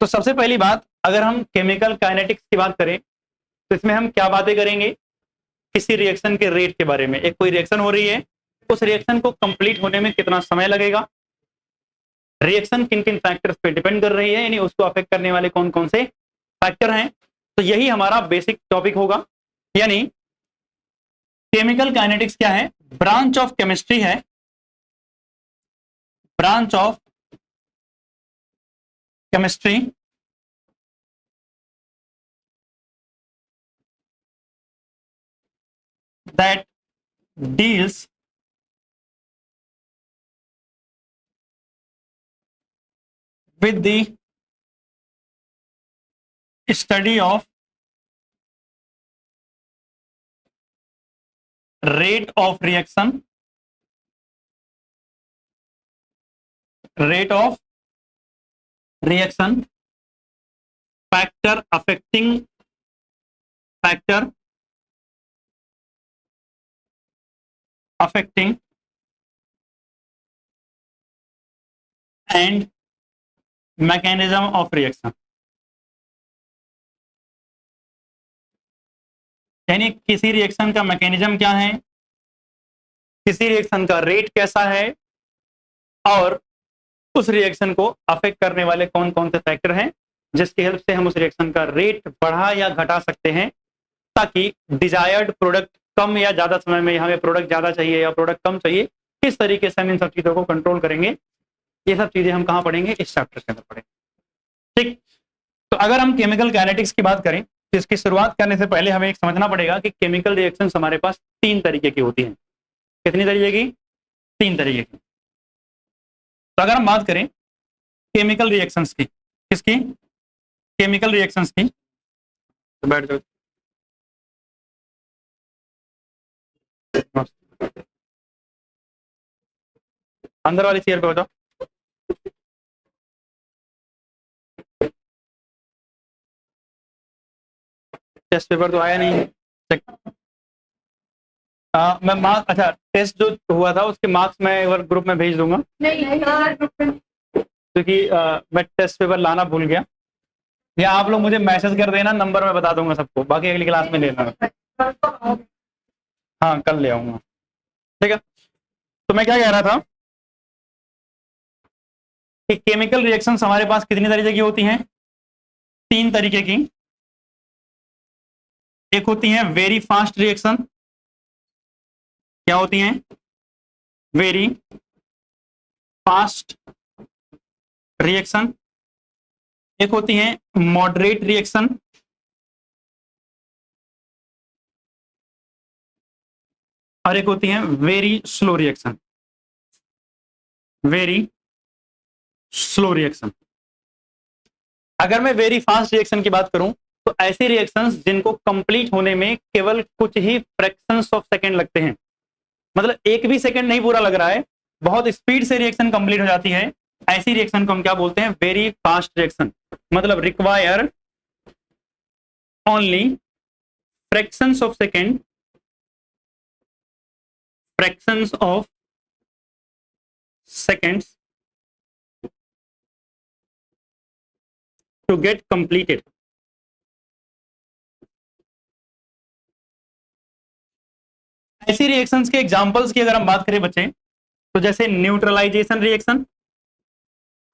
तो सबसे पहली बात, अगर हम केमिकल काइनेटिक्स की बात करें तो इसमें हम क्या बातें करेंगे, किसी रिएक्शन के रेट के बारे में। एक कोई रिएक्शन हो रही है, उस रिएक्शन को कंप्लीट होने में कितना समय लगेगा, रिएक्शन किन किन फैक्टर्स पे डिपेंड कर रही है, यानी उसको अफेक्ट करने वाले कौन कौन से फैक्टर हैं। तो यही हमारा बेसिक टॉपिक होगा। यानी केमिकल काइनेटिक्स क्या है, ब्रांच ऑफ केमिस्ट्री है, branch of chemistry that deals with the study of rate of reaction, rate of reaction, factor affecting, factor affecting and mechanism of reaction। यानी किसी रिएक्शन का mechanism क्या है, किसी रिएक्शन का रेट कैसा है, और उस रिएक्शन को अफेक्ट करने वाले कौन कौन से फैक्टर हैं जिसकी हेल्प से हम उस रिएक्शन का रेट बढ़ा या घटा सकते हैं, ताकि डिजायर्ड प्रोडक्ट कम या ज्यादा समय में, हमें प्रोडक्ट ज्यादा चाहिए या प्रोडक्ट कम चाहिए, किस तरीके से हम इन सब चीजों को कंट्रोल करेंगे। ये सब चीजें हम कहां पढ़ेंगे, इस चैप्टर के अंदर पढ़ेंगे। ठीक, तो अगर हम केमिकल काइनेटिक्स की बात करें तो इसकी शुरुआत करने से पहले हमें एक समझना पड़ेगा कि केमिकल रिएक्शन हमारे पास 3 तरीके की होती हैं। कितनी तरीके की? 3 तरीके की। तो अगर हम बात करें केमिकल रिएक्शंस की, किसकी? केमिकल रिएक्शंस की, तो बैठ जाओ। अंदर वाली चेयर पे हो जाओ। टेस्ट पेपर तो आया नहीं। मैं मार्क्स, अच्छा टेस्ट जो हुआ था उसके मार्क्स मैं एक बार ग्रुप में भेज दूंगा, क्योंकि मैं टेस्ट पेपर लाना भूल गया। या आप लोग मुझे मैसेज कर देना, नंबर मैं बता दूंगा सबको, बाकी अगली क्लास में लेना। हाँ कल ले आऊंगा, ठीक है। तो मैं क्या कह रहा था कि केमिकल रिएक्शंस हमारे पास कितनी तरीके की होती हैं? 3 तरीके की। एक होती हैं वेरी फास्ट रिएक्शन। क्या होती हैं? Very fast reaction. एक होती है मॉडरेट रिएक्शन, और एक होती है very slow reaction. Very slow reaction. अगर मैं वेरी फास्ट रिएक्शन की बात करूं तो ऐसी रिएक्शंस जिनको कंप्लीट होने में केवल कुछ ही फ्रैक्शंस ऑफ सेकंड लगते हैं, मतलब 1 भी सेकंड नहीं पूरा लग रहा है, बहुत स्पीड से रिएक्शन कंप्लीट हो जाती है, ऐसी रिएक्शन को हम क्या बोलते हैं? Very fast reaction. मतलब require only fractions of second, fractions of seconds to get completed। ऐसी रिएक्शंस के एग्जांपल्स की अगर हम बात करें बच्चे, तो जैसे न्यूट्रलाइजेशन रिएक्शन।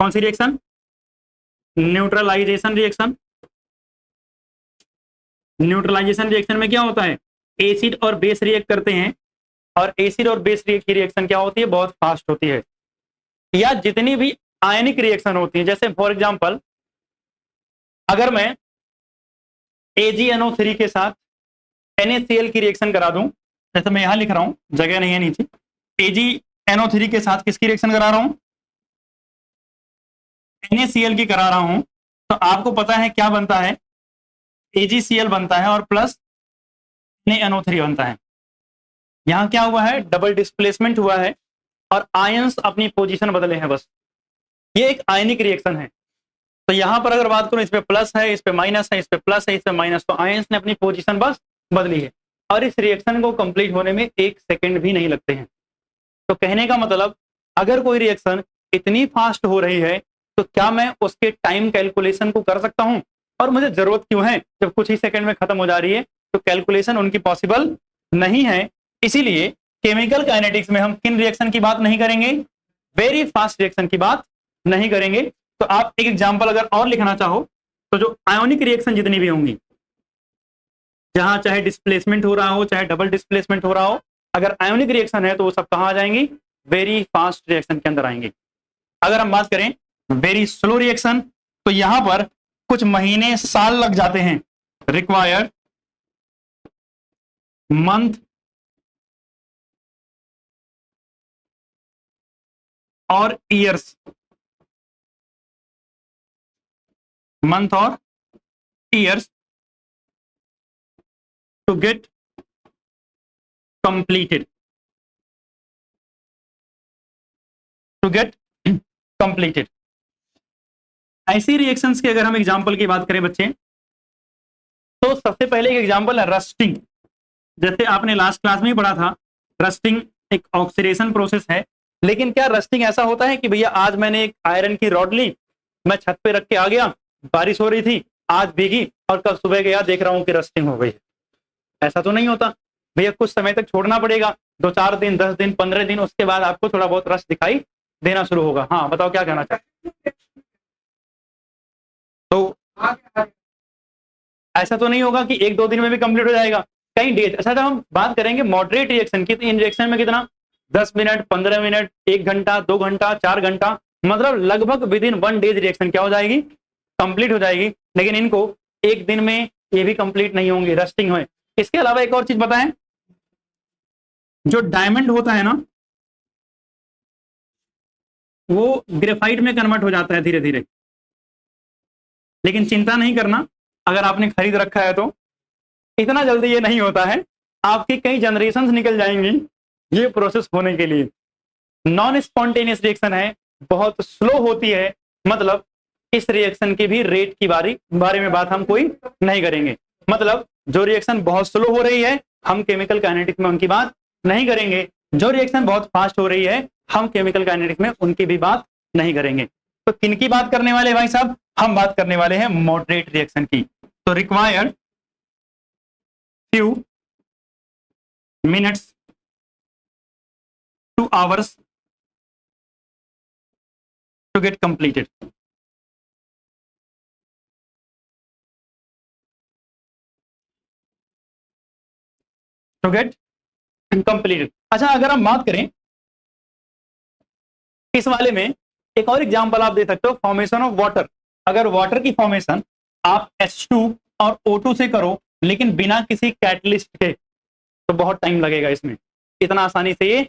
कौन सी reaction? Neutralization reaction. Neutralization reaction में क्या होता है? एसिड और बेस रिएक्ट करते हैं, और एसिड और बेस की रिएक्शन क्या होती है? बहुत फास्ट होती है। या जितनी भी आयनिक रिएक्शन होती है, जैसे फॉर एग्जांपल अगर मैं AgNO3 के साथ NaCl की रिएक्शन करा दूं, जैसे मैं यहां लिख रहा हूं, जगह नहीं है नीचे, AgNO3 के साथ किसकी रिएक्शन करा रहा हूं? NaCl की करा रहा हूं, तो आपको पता है क्या बनता है? AgCl बनता है और प्लस NaNO3 बनता है। यहां क्या हुआ है? डबल डिस्प्लेसमेंट हुआ है और आयंस अपनी पोजीशन बदले हैं बस। ये एक आयनिक रिएक्शन है। तो यहां पर अगर बात करूं, इस पे प्लस है, इस पे माइनस है, इस पे प्लस है, इस पे माइनस, तो आयंस ने अपनी पोजीशन बस बदली है, और इस रिएक्शन को कंप्लीट होने में 1 सेकंड भी नहीं लगते हैं। तो कहने का मतलब, अगर कोई रिएक्शन इतनी फास्ट हो रही है तो क्या मैं उसके टाइम कैलकुलेशन को कर सकता हूं? और मुझे जरूरत क्यों है, जब कुछ ही सेकंड में खत्म हो जा रही है तो कैलकुलेशन उनकी पॉसिबल नहीं है। इसीलिए केमिकल काइनेटिक्स में हम किन रिएक्शन की बात नहीं करेंगे? वेरी फास्ट रिएक्शन की बात नहीं करेंगे। तो आप एक एग्जांपल अगर और लिखना चाहो तो जो आयोनिक रिएक्शन जितनी भी होंगी, जहां चाहे डिस्प्लेसमेंट हो रहा हो चाहे डबल डिस्प्लेसमेंट हो रहा हो, अगर आयोनिक रिएक्शन है तो वो सब कहां आ जाएंगी? वेरी फास्ट रिएक्शन के अंदर आएंगे। अगर हम बात करें वेरी स्लो रिएक्शन, तो यहां पर कुछ महीने साल लग जाते हैं। रिक्वायर्ड मंथ और ईयर्स, मंथ और years to get completed, to get completed. ऐसी रिएक्शंस की अगर हम एग्जांपल की बात करें बच्चे, तो सबसे पहले एक एग्जांपल है रस्टिंग। जैसे आपने लास्ट क्लास में ही पढ़ा था, रस्टिंग एक ऑक्सीडेशन प्रोसेस है। लेकिन क्या रस्टिंग ऐसा होता है कि भैया आज मैंने एक आयरन की रॉड ली, मैं छत पे रख के आ गया, बारिश हो रही थी, आज भीगी और कल सुबह गया देख रहा हूं कि रस्टिंग हो गई? ऐसा तो नहीं होता भैया, कुछ समय तक छोड़ना पड़ेगा, 2-4 दिन, 10 दिन, 15 दिन, उसके बाद आपको थोड़ा बहुत रस्ट दिखाई देना शुरू होगा। हाँ बताओ क्या कहना चाहते? तो ऐसा तो नहीं होगा कि 1-2 दिन में भी कंप्लीट हो जाएगा, कई डेज। अच्छा, जब हम बात करेंगे मॉडरेट रिएक्शन की, तो इन रिएक्शन में कितना 10 मिनट, 15 मिनट, 1 घंटा, 2 घंटा, 4 घंटा, मतलब लगभग विद इन 1 डेज रिएक्शन क्या हो जाएगी? कंप्लीट हो जाएगी। लेकिन इनको एक दिन में ये भी कंप्लीट नहीं होंगे, रस्टिंग है। इसके अलावा एक और चीज बताएं, जो डायमंड होता है ना, वो ग्रेफाइट में कन्वर्ट हो जाता है धीरे धीरे। लेकिन चिंता नहीं करना, अगर आपने खरीद रखा है तो इतना जल्दी ये नहीं होता है, आपकी कई जनरेशन निकल जाएंगी ये प्रोसेस होने के लिए। नॉन स्पॉन्टेनियस रिएक्शन है, बहुत स्लो होती है, मतलब इस रिएक्शन की भी रेट की बारे में बात हम कोई नहीं करेंगे। मतलब जो रिएक्शन बहुत स्लो हो रही है हम केमिकल काइनेटिक्स में उनकी बात नहीं करेंगे, जो रिएक्शन बहुत फास्ट हो रही है हम केमिकल काइनेटिक्स में उनकी भी बात नहीं करेंगे। तो किनकी बात करने वाले भाई साहब? हम बात करने वाले हैं मॉडरेट रिएक्शन की। तो required few minutes to hours to get completed. To get completed. अच्छा, अगर हम बात करें इस वाले में, एक और एग्जांपल आप दे सकते हो, फॉर्मेशन ऑफ वाटर। अगर वाटर की फॉर्मेशन आप H2 और O2 से करो लेकिन बिना किसी कैटलिस्ट के, तो बहुत टाइम लगेगा। इसमें इतना आसानी से ये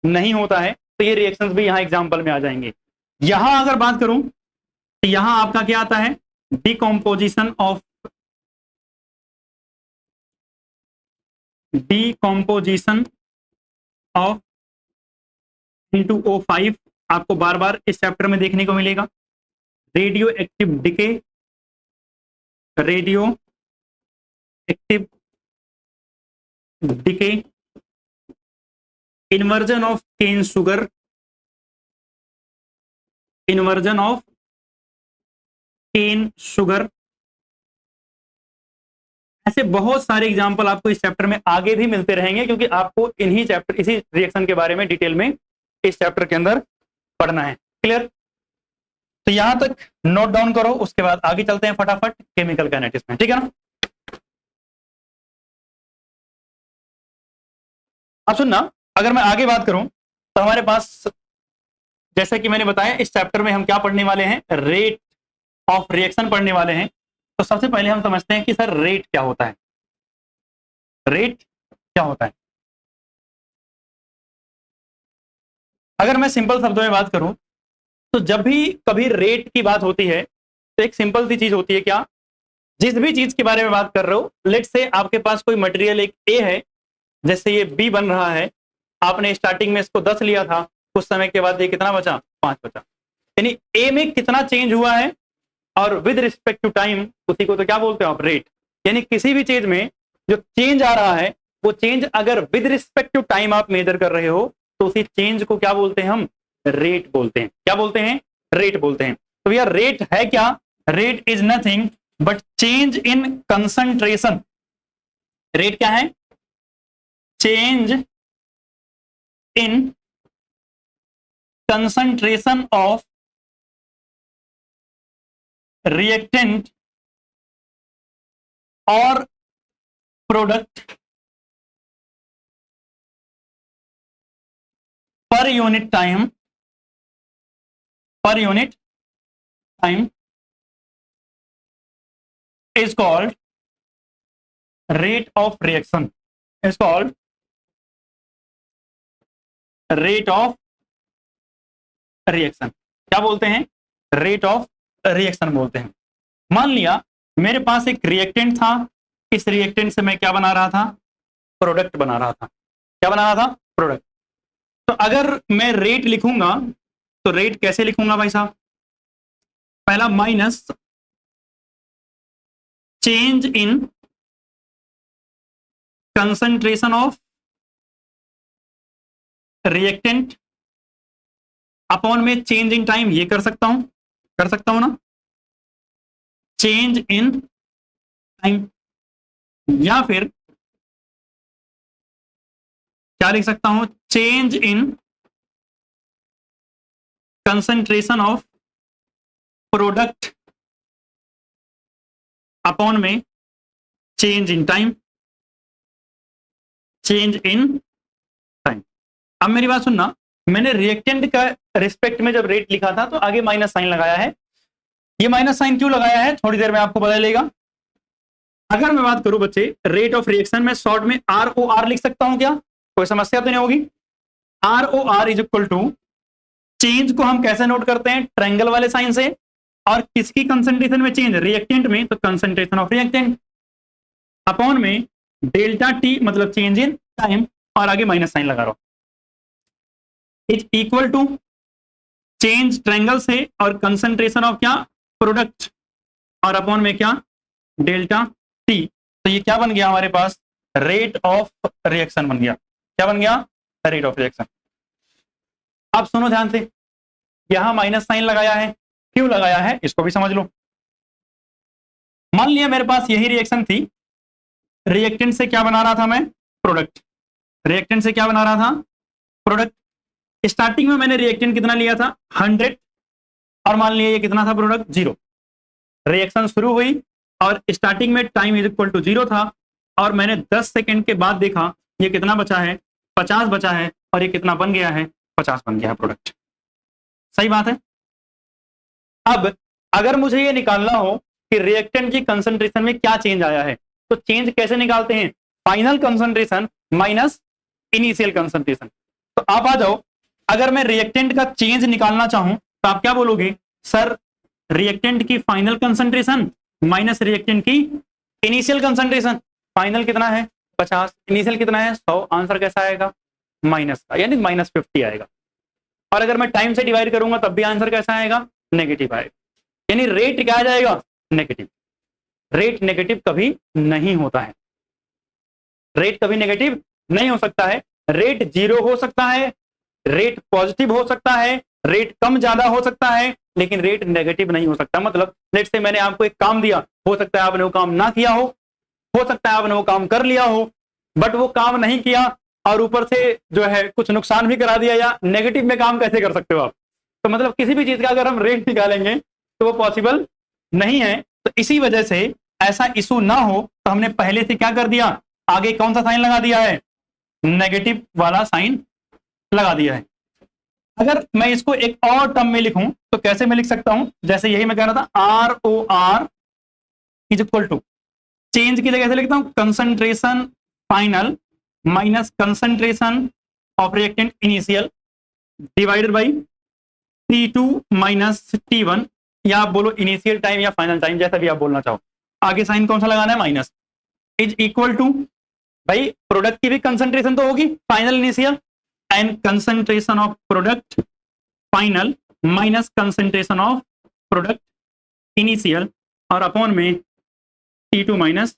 नहीं होता है, तो ये रिएक्शंस भी यहाँ एग्जांपल में आ जाएंगे। यहां अगर बात करूं तो यहां आपका क्या आता है? डिकम्पोजिशन ऑफ N2O5 आपको बार बार इस चैप्टर में देखने को मिलेगा। Radioactive decay, radioactive decay, inversion of cane sugar, inversion of cane sugar. ऐसे बहुत सारे एग्जांपल आपको इस चैप्टर में आगे भी मिलते रहेंगे, क्योंकि आपको इन्हीं चैप्टर, इसी रिएक्शन के बारे में डिटेल में इस चैप्टर के अंदर पढ़ना है। क्लियर? तो यहां तक नोट डाउन करो, उसके बाद आगे चलते हैं फटाफट केमिकल काइनेटिक्स में, ठीक है ना? अब सुनना, अगर मैं आगे बात करूं तो हमारे पास, जैसे कि मैंने बताया, इस चैप्टर में हम क्या पढ़ने वाले हैं? रेट ऑफ रिएक्शन पढ़ने वाले हैं। तो सबसे पहले हम समझते हैं कि सर रेट क्या होता है। रेट क्या होता है? अगर मैं सिंपल शब्दों में बात करूं तो जब भी कभी रेट की बात होती है तो एक सिंपल सी चीज होती है, क्या? जिस भी चीज के बारे में बात कर रहे हो, लेट से आपके पास कोई मटेरियल एक ए है, जैसे ये बी बन रहा है, आपने स्टार्टिंग में इसको 10 लिया था, कुछ समय के बाद ये कितना बचा? 5 बचा। यानी ए में कितना चेंज हुआ है और विद रिस्पेक्ट टू टाइम, उसी को तो क्या बोलते हो आप? रेट। यानी किसी भी चीज में जो चेंज आ रहा है, वो चेंज अगर विद रिस्पेक्ट टू टाइम आप मेजर कर रहे हो तो उसी चेंज को क्या बोलते हैं हम? रेट बोलते हैं। क्या बोलते हैं? रेट बोलते हैं। तो भैया रेट है क्या? Rate is nothing but change in concentration. Rate क्या है? Change in concentration of reactant और product per unit time is called rate of reaction, is called rate of reaction। क्या बोलते हैं? रेट ऑफ रिएक्शन बोलते हैं। मान लिया मेरे पास एक रिएक्टेंट था, इस रिएक्टेंट से मैं क्या बना रहा था? प्रोडक्ट बना रहा था। क्या बना रहा था? प्रोडक्ट। तो अगर मैं रेट लिखूंगा तो रेट कैसे लिखूंगा भाई साहब? पहला minus change in concentration of reactant upon में चेंज इन टाइम। ये कर सकता हूं ना, चेंज इन टाइम। या फिर क्या लिख सकता हूं? Change in concentration of product upon में change in time, change in time. अब मेरी बात सुनना, मैंने रिएक्टेंट का रिस्पेक्ट में जब रेट लिखा था तो आगे माइनस साइन लगाया है। ये माइनस साइन क्यों लगाया है थोड़ी देर में आपको पता चलेगा। अगर मैं बात करूं बच्चे रेट ऑफ रिएक्शन में शॉर्ट में ROR लिख सकता हूं क्या? कोई समस्या तो नहीं होगी। ROR is equal to, change को हम कैसे नोट करते हैं? ट्रायंगल वाले साइन से। और किसकी कंसंट्रेशन में चेंज? रिएक्टेंट में, तो कंसंट्रेशन ऑफ रिएक्टेंट अपॉन में डेल्टा टी मतलब चेंज इन टाइम, और आगे माइनस साइन लगा रहा हूं, is equal to change triangle से और कंसंट्रेशन ऑफ क्या? प्रोडक्ट, और अपॉन में क्या? Delta T. तो ये क्या बन गया हमारे पास? रेट ऑफ रिएक्शन बन गया। क्या बन गया? Rate of reaction. अब सुनो ध्यान से, यहां माइनस साइन लगाया है, क्यों लगाया है इसको भी समझ लो। मान लिया मेरे पास यही रिएक्शन थी, रिएक्टेंट से क्या बना रहा था मैं? प्रोडक्ट। रिएक्टेंट से क्या बना रहा था? प्रोडक्ट। स्टार्टिंग में मैंने रिएक्टेंट कितना लिया था? 100, और मान लिया ये कितना था? प्रोडक्ट 0। रिएक्शन शुरू हुई और स्टार्टिंग में टाइम इज इक्वल टू 0 था, और मैंने 10 सेकेंड के बाद देखा ये कितना बचा है? 50 बचा है, और ये कितना बन गया है? 50 बन गया है प्रोडक्ट। सही बात है। अब अगर मुझे ये निकालना हो कि रिएक्टेंट की कंसंट्रेशन में क्या चेंज आया है, तो चेंज कैसे निकालते हैं? Final concentration minus initial concentration. तो आप आ जाओ, अगर मैं रिएक्टेंट का चेंज निकालना चाहूं तो आप क्या बोलोगे? सर रिएक्टेंट की फाइनल कंसंट्रेशन माइनस रिएक्टेंट की इनिशियल कंसंट्रेशन। फाइनल कितना है? 50, इनिशियल कितना है? 100। आंसर कैसा आएगा? माइनस का, यानी -50 आएगा। और अगर मैं टाइम से डिवाइड करूंगा तब भी आंसर कैसा आएगा? नेगेटिव आएगा। यानी रेट क्या आ जाएगा? नेगेटिव। रेट नेगेटिव कभी नहीं होता है। रेट कभी नेगेटिव नहीं हो सकता है। रेट 0 हो सकता है, रेट पॉजिटिव हो सकता है, रेट कम ज्यादा हो सकता है, लेकिन रेट नेगेटिव नहीं हो सकता। मतलब लेट्स से मैंने आपको एक काम दिया, हो सकता है आपने वो काम ना किया हो सकता है आपने वो काम कर लिया हो, बट वो काम नहीं किया और ऊपर से जो है कुछ नुकसान भी करा दिया, या नेगेटिव में काम कैसे कर सकते हो आप? तो मतलब किसी भी चीज का अगर हम रेट निकालेंगे तो वो पॉसिबल नहीं है। तो इसी वजह से ऐसा इशू ना हो तो हमने पहले से क्या कर दिया? आगे कौन सा साइन लगा दिया है? नेगेटिव वाला साइन लगा दिया है। अगर मैं इसको एक और टर्म में लिखूं तो कैसे मैं लिख सकता हूं? जैसे यही मैं कह रहा था, ROR is equal to, change की जगह से लिखता हूं concentration final minus concentration of reactant initial divided by T2 minus T1, या आप बोलो इनिशियल टाइम या फाइनल टाइम, जैसा भी आप बोलना चाहो। आगे साइन कौन सा लगाना है? माइनस। इज इक्वल टू, भाई प्रोडक्ट की भी कंसंट्रेशन तो होगी final initial, and concentration of product final minus concentration of product initial, और अपॉन में T2 माइनस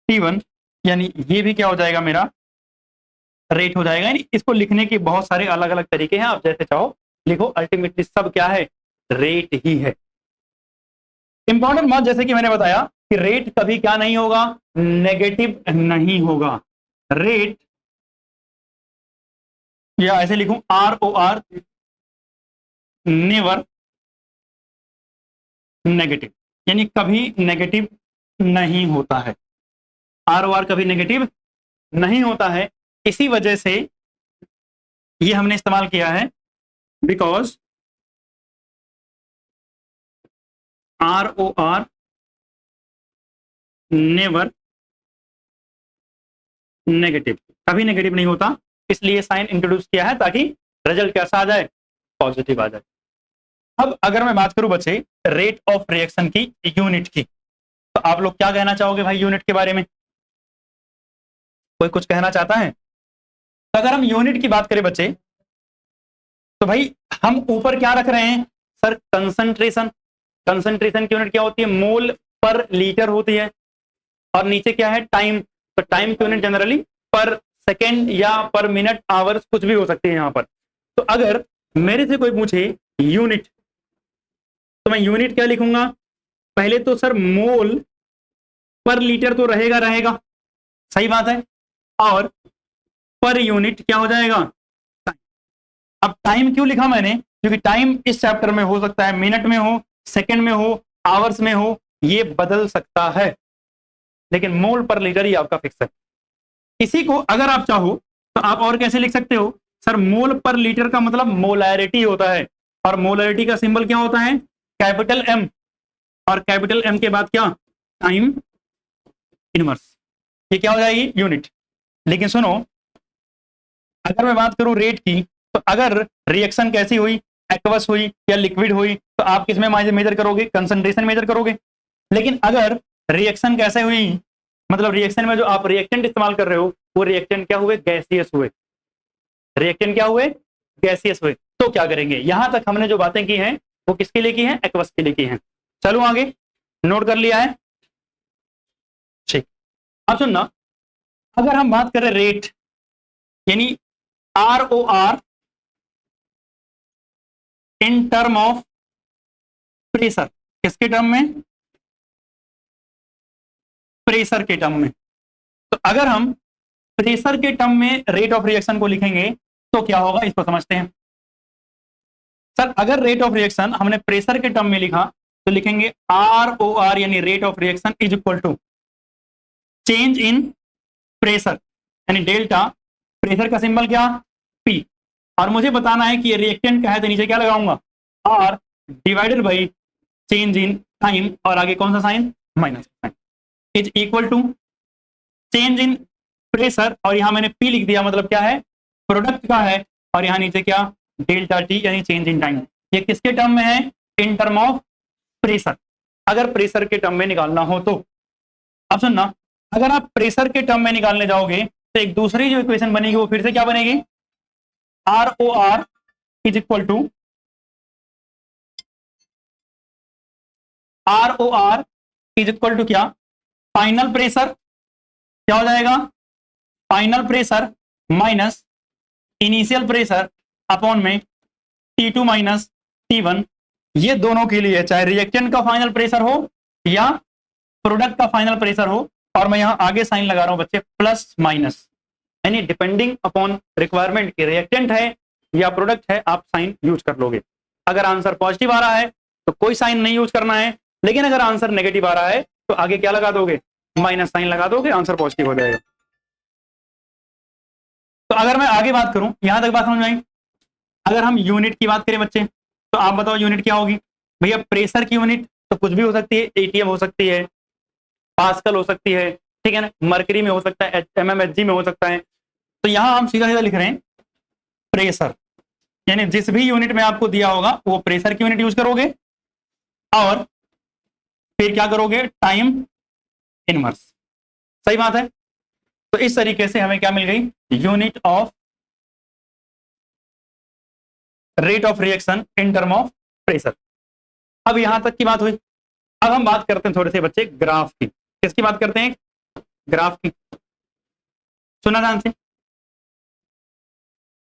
T1, यानी ये भी क्या हो जाएगा? मेरा रेट हो जाएगा। यानी इसको लिखने के बहुत सारे अलग अलग तरीके हैं, आप जैसे चाहो लिखो, अल्टीमेटली सब क्या है? रेट ही है। इंपॉर्टेंट बात जैसे कि मैंने बताया कि रेट कभी क्या नहीं होगा, नेगेटिव नहीं होगा। रेट, या ऐसे लिखूं ROR, नेवर नेगेटिव, यानी कभी नेगेटिव नहीं होता है। ROR कभी नेगेटिव नहीं होता है। इसी वजह से ये हमने इस्तेमाल किया है, बिकॉज ROR नेवर नेगेटिव, कभी नेगेटिव नहीं होता, इसलिए साइन इंट्रोड्यूस किया है ताकि रिजल्ट कैसा आ जाए, पॉजिटिव आ जाए। अब अगर मैं बात करूं बच्चे रेट ऑफ रिएक्शन की यूनिट की, तो आप लोग क्या कहना चाहोगे भाई यूनिट के बारे में? कोई कुछ कहना चाहता है? तो अगर हम यूनिट की बात करें बच्चे, तो भाई हम ऊपर क्या रख रहे हैं सर, कंसंट्रेशन। कंसंट्रेशन की यूनिट क्या होती है, मोल पर लीटर होती है। और नीचे क्या है, टाइम। तो टाइम की यूनिट जनरली पर सेकेंड या पर मिनट, आवर्स, कुछ भी हो सकती है यहां पर। तो अगर मेरे से कोई पूछे यूनिट, तो मैं यूनिट क्या लिखूंगा, पहले तो सर मोल पर लीटर तो रहेगा रहेगा, सही बात है, और पर यूनिट क्या हो जाएगा, टाइम। अब टाइम क्यों लिखा मैंने, क्योंकि टाइम इस चैप्टर में हो सकता है मिनट में हो, सेकंड में हो, आवर्स में हो, ये बदल सकता है, लेकिन मोल पर लीटर ही आपका फिक्स है। इसी को अगर आप चाहो तो आप और कैसे लिख सकते हो, सर मोल पर लीटर का मतलब मोलैरिटी होता है, और मोलैरिटी का सिंबल क्या होता है, कैपिटल एम, और कैपिटल एम के बाद क्या, टाइम इनवर्स। ये क्या हो जाएगी, यूनिट। लेकिन सुनो, अगर मैं बात करूं रेट की, तो अगर रिएक्शन कैसी हुई, एक्वस हुई या लिक्विड हुई, तो आप किसमें मेजर करोगे, कंसंट्रेशन मेजर करोगे। लेकिन अगर रिएक्शन कैसे हुई, मतलब रिएक्शन में जो आप रिएक्टेंट इस्तेमाल कर रहे हो, वो रिएक्टेंट क्या हुए, गैसियस हुए। रिएक्टेंट क्या हुए, गैसियस हुए। तो क्या करेंगे, यहां तक हमने जो बातें की हैं वो किसके लिए की हैं, एक्वस के लिए की हैं। चलो आगे, नोट कर लिया है, ठीक। अब सुनना, अगर हम बात करें रेट, यानी ROR in term of pressure, किसके टर्म में, प्रेशर के टर्म में। तो अगर हम प्रेशर के टर्म में रेट ऑफ रिएक्शन को लिखेंगे तो क्या होगा, इसको समझते हैं। सर अगर रेट ऑफ रिएक्शन हमने प्रेशर के टर्म में लिखा, तो लिखेंगे ROR यानी rate of reaction is equal to change in pressure, यानी डेल्टा, प्रेशर का सिंबल क्या, P, और मुझे बताना है कि ये रिएक्टेंट का है, तो नीचे क्या लगाऊंगा, R divided by change in time, और आगे कौन सा sign, minus sign, is equal to change in pressure, और यहां मैंने P लिख दिया, मतलब क्या है, प्रोडक्ट का है, और यहां नीचे क्या, डेल्टा T यानी चेंज इन टाइम। ये किसके टर्म में है, इन टर्म ऑफ प्रेशर, अगर प्रेशर के टर्म में निकालना हो तो। अब सुनना, अगर आप प्रेशर के टर्म में निकालने जाओगे तो एक दूसरी जो इक्वेशन बनेगी वो फिर से क्या बनेगी, ROR is equal to ROR is equal to क्या, फाइनल प्रेशर, क्या हो जाएगा, final pressure minus initial pressure upon में T2 माइनस T1। ये दोनों के लिए, चाहे रिएक्टेंट का फाइनल प्रेशर हो या प्रोडक्ट का फाइनल प्रेशर हो, और मैं यहां आगे साइन लगा रहा हूं बच्चे, प्लस माइनस, यानी डिपेंडिंग अपॉन रिक्वायरमेंट की रिएक्टेंट है या प्रोडक्ट है, आप साइन यूज कर लोगे। अगर आंसर पॉजिटिव आ रहा है तो कोई साइन नहीं यूज करना है, लेकिन अगर आंसर नेगेटिव आ रहा है तो आगे क्या लगा दोगे, माइनस साइन लगा दोगे, आंसर पॉजिटिव हो जाएगा। तो अगर मैं आगे बात करूं, यहां तक बात समझ में आई। अगर हम यूनिट की बात करें बच्चे, तो आप बताओ यूनिट क्या होगी भैया, प्रेशर की यूनिट तो कुछ भी हो सकती है, ATM हो सकती है, पास्कल हो सकती है, ठीक है ना, मरकरी में हो सकता है, mmHg में हो सकता है। तो यहां हम सीधा सीधा लिख रहे हैं प्रेशर, यानी जिस भी यूनिट में आपको दिया होगा वो प्रेशर की यूनिट यूज करोगे, और फिर क्या करोगे, टाइम इनवर्स, सही बात है। तो इस तरीके से हमें क्या मिल गई, unit of rate of reaction in term of pressure. अब यहां तक की बात हुई। अब हम बात करते हैं थोड़े से बच्चे ग्राफ की। किसकी बात करते हैं, ग्राफ की। सुना ध्यान से,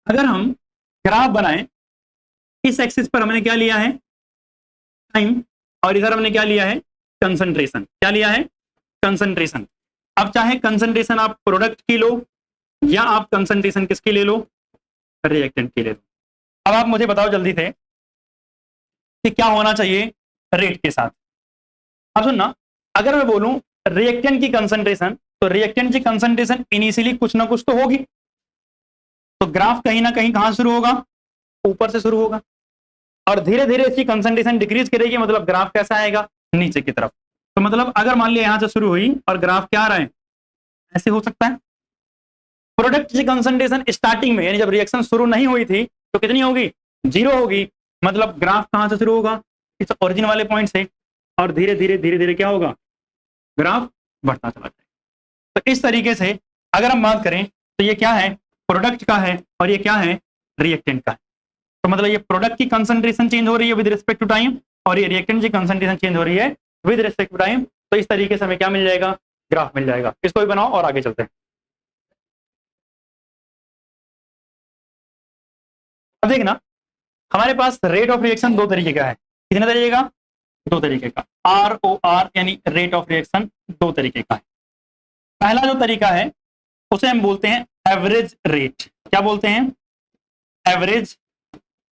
अगर हम ग्राफ बनाएं, इस एक्सिस पर हमने क्या लिया है, टाइम, और इधर हमने क्या लिया है, कंसंट्रेशन। क्या लिया है? कंसंट्रेशन। अब चाहे कंसंट्रेशन आप प्रोडक्ट की लो या आप कंसंट्रेशन किसकी ले लो? रिएक्टेंट की ले लो। अब आप मुझे बताओ जल्दी से कि क्या होना चाहिए रेट के साथ। अब सुनना, अगर मैं बोलूं रिएक्टेंट की कंसंट्रेशन, तो रिएक्टेंट की कंसंट्रेशन इनिशियली कुछ ना कुछ तो होगी, तो ग्राफ कहीं ना कहीं कहां शुरू होगा? ऊपर से शुरू होगा, और धीरे धीरे इसकी कंसंट्रेशन डिक्रीज करेगी, मतलब ग्राफ कैसा आएगा? नीचे की तरफ। तो मतलब अगर मान लिया यहां से शुरू हुई और ग्राफ क्या आ रहा है? ऐसे हो सकता है। प्रोडक्ट की कंसंट्रेशन स्टार्टिंग में, यानी जब रिएक्शन शुरू नहीं हुई थी, तो कितनी होगी? 0 होगी। मतलब ग्राफ कहां से शुरू होगा? इस ओरिजिन वाले पॉइंट से, और धीरे धीरे क्या होगा? ग्राफ बढ़ता चला जाएगा। तो इस तरीके से अगर हम बात करें तो ये क्या है? प्रोडक्ट का है, और ये क्या है? रिएक्टेंट का है। तो मतलब ये प्रोडक्ट की कंसंट्रेशन चेंज हो रही है विद रिस्पेक्ट टू टाइम, और ये रिएक्टेंट की कंसंट्रेशन चेंज हो रही है विद रिस्पेक्ट टू टाइम। तो इस तरीके से हमें क्या मिल जाएगा? ग्राफ मिल जाएगा। इसको भी बनाओ और आगे चलते हैं। अब देखना, हमारे पास रेट ऑफ रिएक्शन दो तरीके का है। कितने तरीके का? दो तरीके का। ROR यानी रेट ऑफ रिएक्शन दो तरीके का है। पहला जो तरीका है उसे हम बोलते हैं एवरेज रेट। क्या बोलते हैं? Average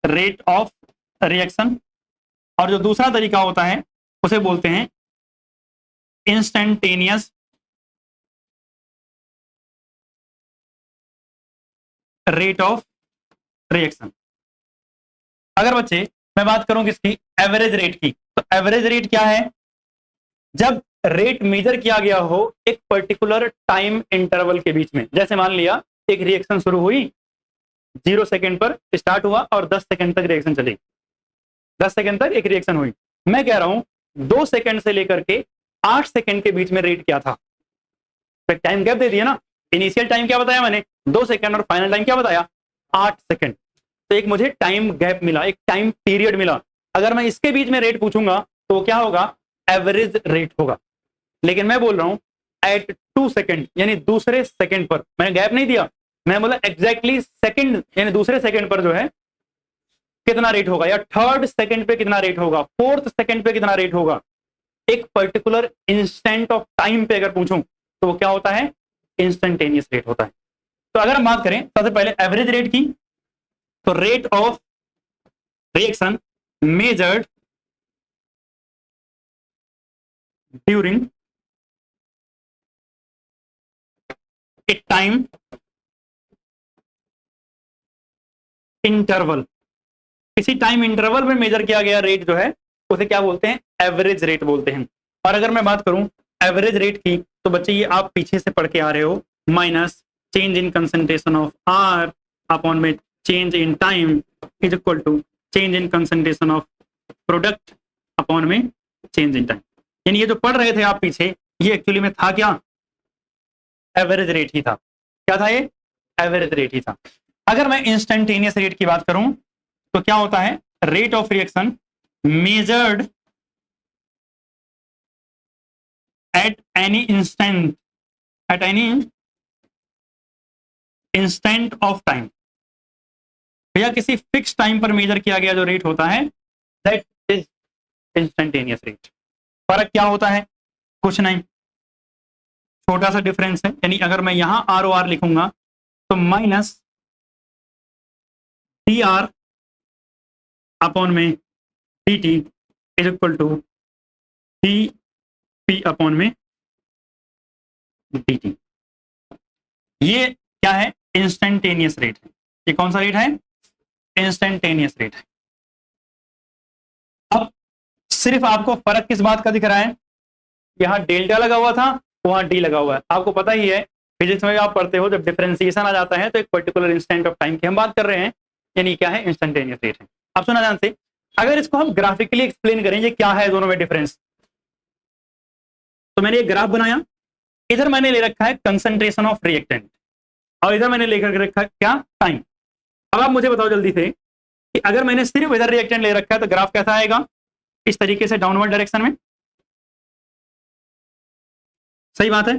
rate of reaction. और जो दूसरा तरीका होता है उसे बोलते हैं इंस्टेंटेनियस रेट ऑफ रिएक्शन। अगर बच्चे मैं बात करूं किसकी? एवरेज रेट की, तो एवरेज रेट क्या है? जब रेट मेजर किया गया हो एक पर्टिकुलर टाइम इंटरवल के बीच में। जैसे मान लिया एक रिएक्शन शुरू हुई, 0 सेकंड पर स्टार्ट हुआ और 10 सेकंड तक रिएक्शन चली। 10 सेकंड तक एक रिएक्शन हुई। मैं कह रहा हूं 2 सेकंड से लेकर के 8 सेकंड के बीच में रेट क्या था? तो टाइम गैप दे दिया ना। इनिशियल टाइम क्या बताया मैंने? 2 सेकंड, और फाइनल टाइम क्या बताया? 8 सेकंड। तो एक मुझे टाइम गैप मिला, एक टाइम पीरियड मिला। अगर मैं इसके बीच में रेट पूछूंगा तो क्या होगा? एवरेज रेट होगा। लेकिन मैं बोल रहा हूं एट 2 सेकंड, यानी दूसरे सेकंड पर। मैंने गैप नहीं दिया, मैं बोला एग्जैक्टली सेकंड, यानी दूसरे सेकंड पर जो है कितना रेट होगा, या थर्ड सेकंड पे कितना रेट होगा, फोर्थ सेकंड पे कितना रेट होगा। एक पर्टिकुलर इंस्टेंट ऑफ टाइम पे अगर पूछूं तो वो क्या होता है? इंस्टेंटेनियस रेट होता है। तो अगर हम बात करें सबसे पहले एवरेज रेट की, तो rate of reaction measured during a time interval. किसी टाइम इंटरवल में मेजर किया गया रेट जो है उसे क्या बोलते हैं? एवरेज रेट बोलते हैं। और अगर मैं बात करूं एवरेज रेट की, तो बच्चे ये आप पीछे से पढ़ के आ रहे हो, minus change in concentration of R upon में change in time is equal to change in concentration of product upon में चेंज इन टाइम। यानी ये जो पढ़ रहे थे आप पीछे, ये एक्चुअली में था क्या? एवरेज रेट ही था। क्या था ये? एवरेज रेट ही था। अगर मैं इंस्टेंटेनियस रेट की बात करूं तो क्या होता है? Rate of reaction measured at any instant, at any instant of time. भैया किसी फिक्स टाइम पर मेजर किया गया जो रेट होता है दैट इज इंस्टेंटेनियस रेट। फर्क क्या होता है? कुछ नहीं, छोटा सा डिफरेंस है। यानी अगर मैं यहां ROR लिखूंगा तो माइनस DR अपॉन में DT is equal to DP upon में DT। ये क्या है? इंस्टेंटेनियस रेट है। ये कौन सा रेट है? इंस्टेंटेनियस रेट है। अब सिर्फ आपको फर्क किस बात का दिख रहा है? यहां डेल्टा लगा हुआ था, वहां डी लगा हुआ है। आपको पता ही है फिजिक्स में आप पढ़ते हो, जब डिफरेंशिएशन आ जाता है तो एक पर्टिकुलर इंस्टेंट ऑफ टाइम की हम बात कर रहे हैं, यानी क्या है? इंस्टेंटेनियस रेट है। आप सुना ध्यान से, अगर इसको हम ग्राफिकली एक्सप्लेन करें ये क्या है दोनों में डिफरेंस, तो मैंने एक ग्राफ बनाया। इधर मैंने ले रखा है कंसंट्रेशन ऑफ रिएक्टेंट, और इधर मैंने लेकर रखा है क्या? टाइम। अब आप मुझे बताओ जल्दी से कि अगर मैंने सिर्फ इधर रिएक्टेंट ले रखा है तो ग्राफ कैसा आएगा? इस तरीके से डाउनवर्ड डायरेक्शन में। सही बात है।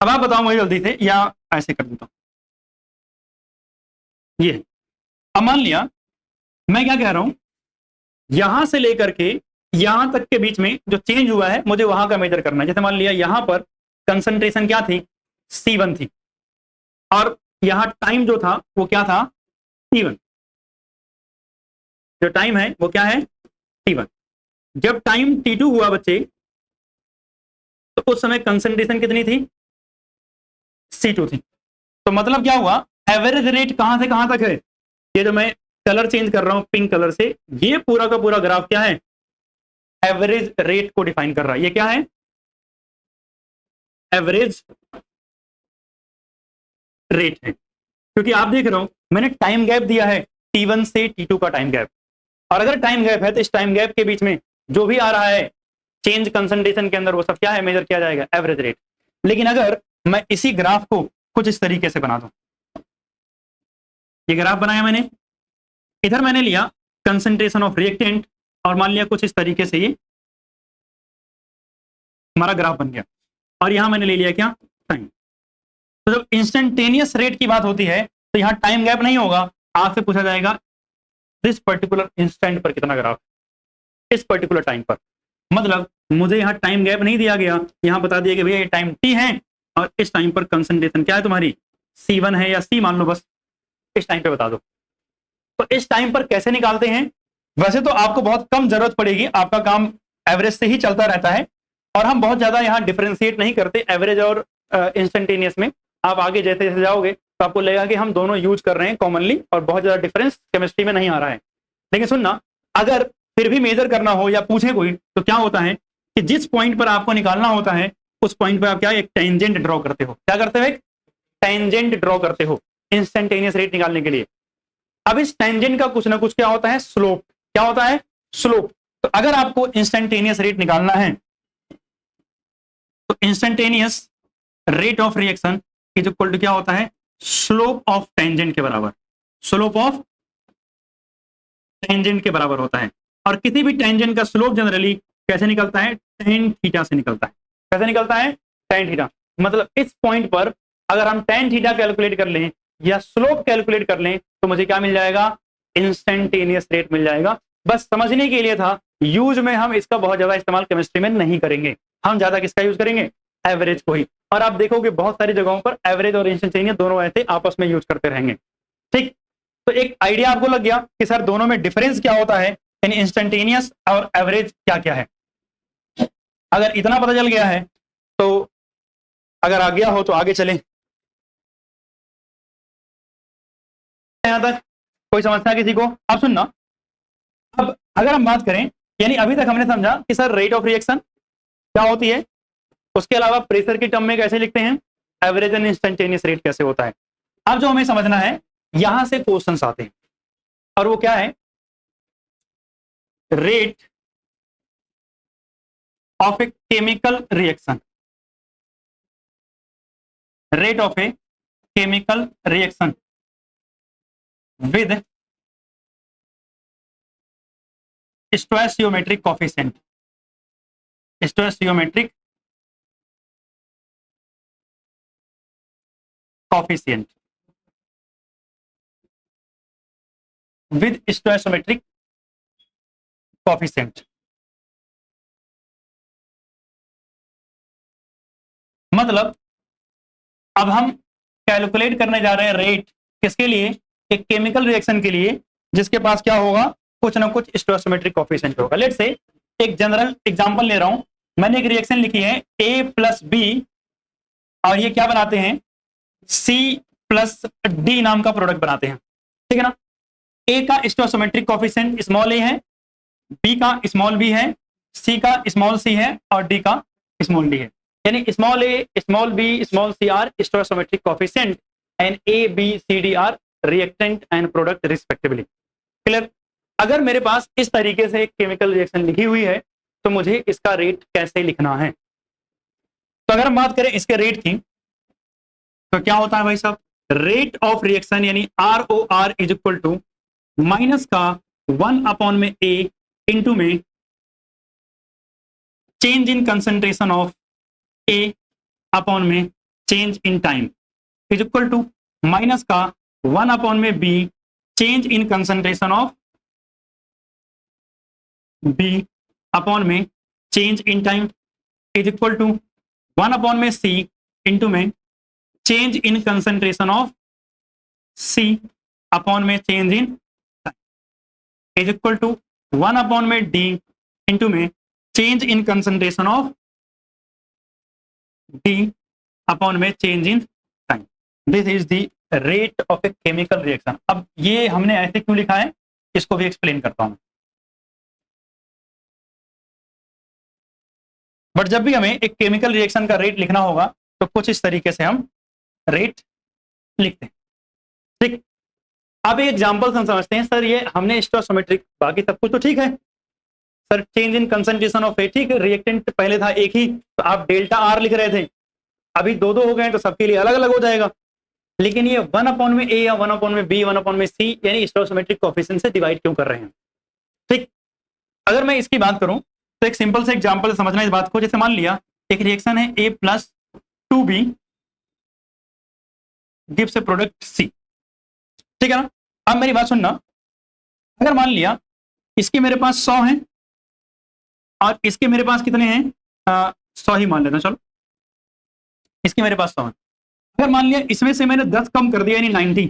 अब आप बताओ मुझे जल्दी से, या ऐसे कर देता हूं, ये अब मान लिया मैं क्या कह रहा हूं, यहां से लेकर के यहां तक के बीच में जो चेंज हुआ है मुझे वहां का मेजर करना है। जैसे मान लिया यहां पर कंसंट्रेशन क्या थी, C1 थी, और यहां टाइम जो था वो क्या था, T1। जो टाइम है वो क्या है, T1। जब टाइम T2 हुआ बच्चे, तो उस समय कंसंट्रेशन कितनी थी, C2 थी। तो मतलब क्या हुआ, एवरेज रेट कहां से कहां तक है, ये जो मैं कलर चेंज कर रहा हूं पिंक कलर से, ये पूरा का पूरा ग्राफ क्या है, एवरेज रेट को डिफाइन कर रहा है। ये क्या है, एवरेज रेट है। क्योंकि आप देख रहे हो मैंने टाइम गैप दिया है T1 से T2 का टाइम गैप, और अगर टाइम गैप है तो इस टाइम गैप के बीच में जो भी आ रहा है चेंज कंसंट्रेशन के अंदर, वो सब क्या है, मेजर किया जाएगा, एवरेज रेट। लेकिन अगर मैं इसी ग्राफ को कुछ इस तरीके से बना दूं, ये ग्राफ बनाया मैंने, इधर मैंने लिया कंसंट्रेशन ऑफ रिएक्टेंट, और मान लिया कुछ इस तरीके से ये हमारा ग्राफ बन गया, और यहां मैंने ले लिया क्या, टाइम। तो जब इंस्टेंटेनियस रेट की बात होती है तो यहां टाइम गैप नहीं होगा, आपसे पूछा जाएगा दिस पर्टिकुलर इंस्टेंट पर कितना ग्राफ, इस पर्टिकुलर टाइम पर। मतलब मुझे यहाँ टाइम गैप नहीं दिया गया, यहाँ बता दिया कि भैया ये टाइम T है और इस टाइम पर कंसंट्रेशन क्या है तुम्हारी, C1 है या C मान लो, बस इस टाइम पे बता दो। तो इस टाइम पर कैसे निकालते हैं, वैसे तो आपको बहुत कम जरूरत पड़ेगी, आपका काम एवरेज से ही चलता रहता है, और हम बहुत ज्यादा यहाँ डिफरेंशिएट नहीं करते एवरेज और इंस्टेंटेनियस में। आप आगे जैसे जैसे जाओगे तो आपको लगेगा कि हम दोनों यूज कर रहे हैं कॉमनली, और बहुत ज्यादा डिफरेंस केमिस्ट्री में नहीं आ रहा है। लेकिन सुनना, अगर फिर भी मेजर करना हो या पूछे कोई, तो क्या होता है कि जिस पॉइंट पर आपको निकालना होता है उस पॉइंट पर आप क्या, एक टेंजेंट ड्रॉ करते हो। क्या करते हो, एक टेंजेंट ड्रॉ करते हो इंस्टेंटेनियस रेट निकालने के लिए। अब इस टेंजेंट का कुछ ना कुछ क्या होता है, स्लोप। क्या होता है, स्लोप। तो अगर आपको इंस्टेंटेनियस रेट निकालना है तो instantaneous rate of reaction is equal to क्या होता है, स्लोप ऑफ टेंजेंट के बराबर। स्लोप ऑफ टेंजेंट के बराबर होता है। और किसी भी टेंजेंट का स्लोप जनरली कैसे निकलता है, tan थीटा से निकलता है। कैसे निकलता है, tan थीटा। मतलब इस पॉइंट पर अगर हम tan थीटा कैलकुलेट कर लें या स्लोप कैलकुलेट कर लें तो मुझे क्या मिल जाएगा, इंस्टेंटेनियस रेट मिल जाएगा। बस समझने के लिए था, यूज में हम इसका बहुत ज्यादा इस्तेमाल केमिस्ट्री में नहीं करेंगे, हम ज्यादा किसका यूज करेंगे, एवरेज को ही। और आप देखोगे बहुत सारी जगहों पर एवरेज और इंस्टेंटेनियस दोनों ऐसे आपस में यूज करते रहेंगे। ठीक, तो एक आइडिया आपको लग गया कि सर दोनों में डिफरेंस क्या होता है, यानी इंस्टेंटेनियस और एवरेज क्या क्या है। अगर इतना पता चल गया है तो अगर आ गया हो तो आगे चलें। यहां तक कोई समस्या किसी को, आप सुनना। अब अगर हम बात करें, यानी अभी तक हमने समझा कि सर रेट ऑफ रिएक्शन क्या होती है, उसके अलावा प्रेशर की टर्म में कैसे लिखते हैं, एवरेज एंड इंस्टेंटेनियस रेट कैसे होता है। अब जो हमें समझना है, यहां से क्वेश्चंस आते हैं, और वो क्या है, rate of a chemical reaction. Rate of a chemical reaction with stoichiometric coefficient. Stoichiometric coefficient with stoichiometric coefficient. मतलब अब हम कैलकुलेट करने जा रहे हैं रेट, किसके लिए, एक केमिकल रिएक्शन के लिए जिसके पास क्या होगा, कुछ ना कुछ स्टोइचियोमेट्रिक कोफिशिएंट होगा। लेट्स से एक जनरल एग्जांपल ले रहा हूं, मैंने एक रिएक्शन लिखी है A प्लस बी, और ये क्या बनाते हैं, C प्लस डी नाम का प्रोडक्ट बनाते हैं। ठीक है ना, A का स्टोइचियोमेट्रिक कोफिशिएंट स्मॉल a है, B का स्मॉल b है, C का स्मॉल c है, और D का स्मॉल d है। यानी small a, small b, small c are stoichiometric coefficient and A, B, C, D are reactant and product respectively. Clear. अगर मेरे पास इस तरीके से एक केमिकल रिएक्शन लिखी हुई है तो मुझे इसका रेट कैसे लिखना है। तो अगर हम बात करें इसके रेट की, तो क्या होता है भाई साहब, रेट ऑफ रिएक्शन यानी ROR is equal to minus का 1 अपॉन में A इंटू में change in concentration of A upon में change in time is equal to minus का 1 अपॉन में B change in concentration of B upon में change in time is equal to 1 upon में C into में change in concentration of C upon में change in time is equal to 1 upon में D into में change in concentration of D upon में change in time. This is the rate of a chemical reaction. अब ये हमने ऐसे क्यों लिखा है, इसको भी एक्सप्लेन करता हूं। बट जब भी हमें एक केमिकल रिएक्शन का रेट लिखना होगा तो कुछ इस तरीके से हम रेट लिखते हैं, ठीक। अब एक एग्जांपल हम समझते हैं। सर ये हमने स्टोइकोमेट्रिक, बाकी सब कुछ तो ठीक है sir, change in concentration of A, ठीक है, रिएक्टेंट पहले था एक ही तो आप डेल्टा आर लिख रहे थे, अभी दो दो हो गए तो सबके लिए अलग अलग हो जाएगा। लेकिन ये 1 अपॉन में ए या 1 अपॉन में बी 1 अपॉन में सी यानी स्टोइकोमेट्रिक कोएफिशिएंट से डिवाइड क्यों कर रहे हैं, ठीक। अगर मैं इसकी बात करूं तो एक सिंपल से एग्जांपल समझना इस बात को। जैसे मान लिया एक रिएक्शन है A plus 2B gives A product C, ठीक है ना। अब मेरी बात सुनना, अगर मान लिया इसके मेरे पास 100 हैं और इसके मेरे पास कितने हैं, 100 ही मान लेना, चलो इसके मेरे पास 100 हैं। अगर मान लिया इसमें से मैंने 10 कम कर दिया यानी 90,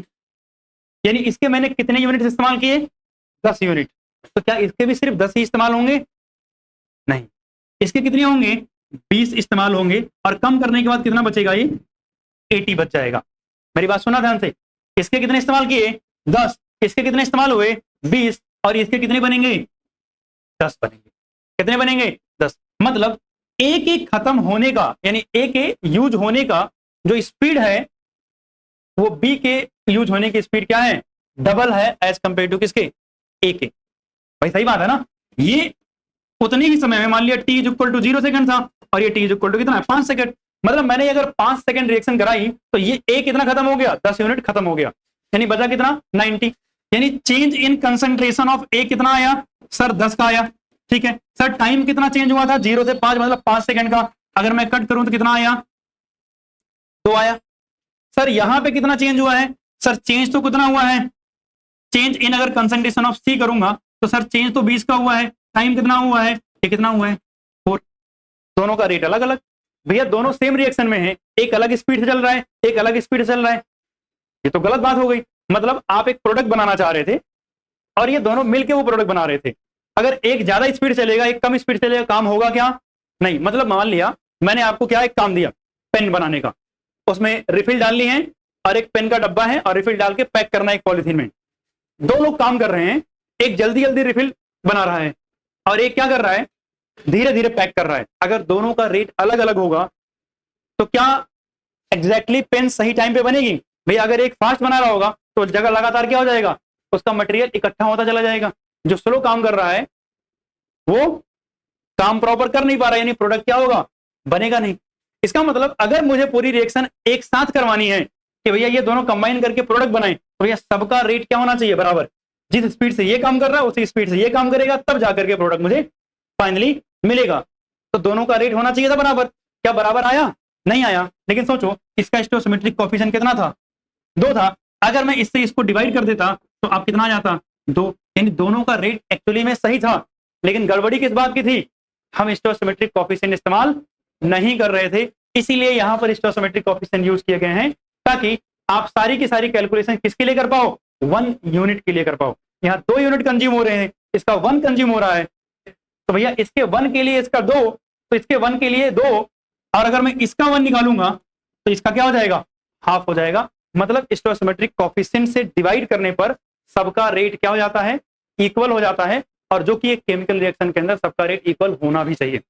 यानी इसके मैंने कितने यूनिट इस्तेमाल किए, 10 यूनिट, तो क्या इसके भी सिर्फ 10 ही इस्तेमाल होंगे, नहीं, इसके कितने होंगे, 20 इस्तेमाल होंगे और कम करने के बाद कितना बचेगा, ये 80 बच जाएगा। मेरी बात सुना ध्यान से, इसके कितने इस्तेमाल किए, 10, इसके कितने इस्तेमाल हुए, 20 और इसके कितने बनेंगे, 10 बनेंगे। कितने बनेंगे, 10। मतलब एक एक खत्म होने का यानी एक यूज होने का जो स्पीड है वो बी के यूज होने की स्पीड क्या है, डबल है एज कंपेयर टू किसके, ए के। भाई सही बात है ना। ये उतने ही समय में मान लिया t इक्वल टू 0 सेकंड था और ये t इक्वल टू कितना है, 5 सेकंड। मतलब मैंने अगर 5 सेकंड रिएक्शन कराई तो ये ए कितना खत्म हो गया, 10 यूनिट खत्म हो गया, यानी बचा कितना, 90। यानी चेंज इन कंसंट्रेशन ऑफ ए कितना आया सर, 10 का आया, ठीक है सर। टाइम कितना चेंज हुआ था, 0 से 5 मतलब 5 सेकंड का। अगर मैं कट करूं तो कितना आया, 2 आया। सर यहां पे कितना चेंज हुआ है, सर चेंज तो कितना हुआ है, चेंज इन अगर कंसंट्रेशन ऑफ सी करूंगा तो सर चेंज तो 20 का हुआ है, टाइम कितना हुआ है, ये कितना हुआ है, 4। दोनों का रेट अलग अलग, भैया दोनों सेम रिएक्शन में है, एक अलग स्पीड से चल रहा है एक अलग स्पीड से चल रहा है, ये तो गलत बात हो गई। मतलब आप एक प्रोडक्ट बनाना चाह रहे थे और ये दोनों मिलके वो प्रोडक्ट बना रहे थे, अगर एक ज्यादा स्पीड चलेगा एक कम स्पीड चलेगा, काम होगा क्या, नहीं। मतलब मान लिया मैंने आपको क्या एक काम दिया, पेन बनाने का, उसमें रिफिल डालनी है और एक पेन का डब्बा है और रिफिल डाल के पैक करना है एक पॉलिथीन में। दो लोग काम कर रहे हैं, एक जल्दी जल्दी रिफिल बना रहा है और एक क्या कर रहा है, धीरे धीरे पैक कर रहा है। अगर दोनों का रेट अलग अलग होगा तो क्या एग्जैक्टली पेन सही टाइम पे बनेगी, भैया अगर एक फास्ट बना रहा होगा तो जगह लगातार क्या हो जाएगा, उसका मटेरियल इकट्ठा होता चला जाएगा। जो स्लो काम कर रहा है वो काम प्रॉपर कर नहीं पा रहा है, यानी प्रोडक्ट क्या होगा, बनेगा नहीं। इसका मतलब अगर मुझे पूरी रिएक्शन एक साथ करवानी है कि भैया ये दोनों कंबाइन करके प्रोडक्ट बनाए तो भैया सबका रेट क्या होना चाहिए, बराबर। जिस स्पीड से ये काम कर रहा है उसी स्पीड से ये काम करेगा, तब जाकर के प्रोडक्ट मुझे फाइनली मिलेगा। तो दोनों का रेट होना चाहिए था बराबर। क्या बराबर आया, नहीं आया। लेकिन सोचो इसका स्टोइकोमेट्रिक कोएफिशिएंट कितना था, 2 था। अगर मैं इससे इसको डिवाइड कर देता तो आप कितना आ जाता, 2। यानी दोनों का रेट एक्चुअली में सही था, लेकिन गड़बड़ी किस बात की थी, हम स्टोइकोमेट्रिक कोएफिशिएंट इस्तेमाल नहीं कर रहे थे। इसीलिए यहां पर स्टोइकोमेट्रिक कोएफिशिएंट यूज किए गए हैं ताकि आप सारी की सारी कैलकुलेशन किसके लिए कर पाओ, 1 यूनिट के लिए कर पाओ। यहाँ 2 यूनिट कंज्यूम हो रहे हैं, इसका 1 कंज्यूम हो रहा है, तो भैया इसके 1 के लिए इसका 2, तो इसके 1 के लिए 2, और अगर मैं इसका 1 निकालूंगा तो इसका क्या हो जाएगा, हाफ हो जाएगा। मतलब स्टोइकोमेट्रिक कोएफिशिएंट से डिवाइड करने पर सबका रेट क्या हो जाता है, इक्वल हो जाता है। और जो कि एक केमिकल रिएक्शन के अंदर सबका रेट इक्वल होना भी चाहिए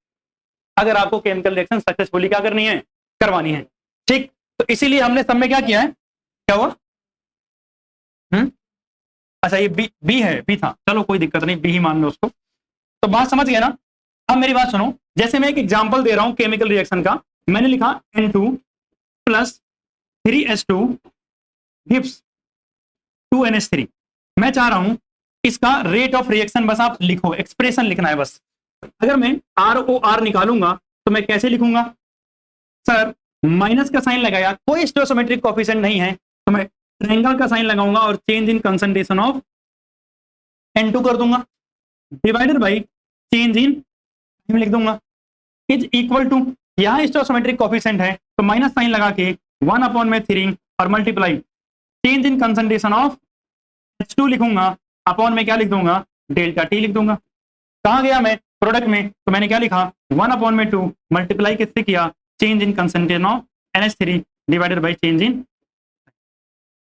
अगर आपको केमिकल रिएक्शन सक्सेसफुली क्या करनी है, करवानी है, ठीक। तो इसीलिए हमने सब में क्या किया है, क्या हुआ, अच्छा ये बी है, बी था, चलो कोई दिक्कत नहीं, बी ही मान लो उसको। तो बात समझ गया ना। अब मेरी बात सुनो, जैसे मैं एक एग्जांपल दे रहा हूं केमिकल रिएक्शन का, मैंने लिखा N2 plus 3H2 gives 2NH3। मैं चाह रहा हूं इसका रेट ऑफ रिएक्शन बस आप लिखो, एक्सप्रेशन लिखना है बस। अगर मैं ROR निकालूंगा तो मैं कैसे लिखूंगा, सर माइनस का साइन लगाया, कोई स्टोइकोमेट्रिक कोएफिशिएंट नहीं है तो मैं ट्रायंगल का साइन लगाऊंगा और change in concentration of N2 कर दूंगा, डिवाइडेड बाय चेंज इन मैं लिख दूंगा इज इक्वल टू, यहाँ स्टोइकोमेट्रिक कोफिशिएंट है तो माइनस साइन लगा के 1/3 और multiply change in concentration of H2 लिखूंगा, अपॉन में क्या लिख दूंगा, डेल्टा टी लिख दूंगा। कहाँ गया मैं प्रोडक्ट में, तो मैंने क्या लिखा 1/2 मल्टीप्लाई किससे किया, change in concentration of NH3 divided by change इन।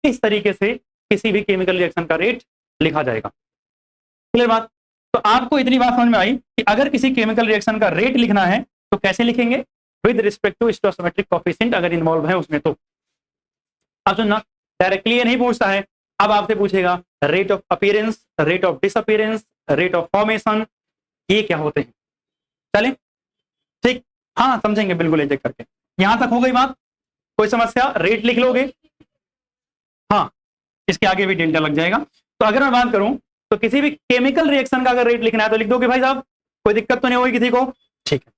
इस तरीके से किसी भी केमिकल रिएक्शन का रेट लिखा जाएगा। क्लियर बात। तो आपको इतनी बात समझ में आई कि अगर किसी केमिकल रिएक्शन का रेट लिखना है तो कैसे लिखेंगे, with respect to stoichiometric coefficient अगर इन्वॉल्व है उसमें। तो अब सुनना, डायरेक्टली ये नहीं पूछता है, अब आपसे पूछेगा rate of appearance, rate of disappearance, rate of formation, ये क्या होते हैं। चले ठीक, हाँ समझेंगे बिल्कुल एक एक करके। यहां तक हो गई बात, कोई समस्या, रेट लिख लोगे, हाँ इसके आगे भी डेल्टा लग जाएगा। तो अगर मैं बात करूं तो किसी भी केमिकल रिएक्शन का अगर रेट लिखना है तो लिख दोगे भाई साहब, कोई दिक्कत तो नहीं होगी किसी को, ठीक है।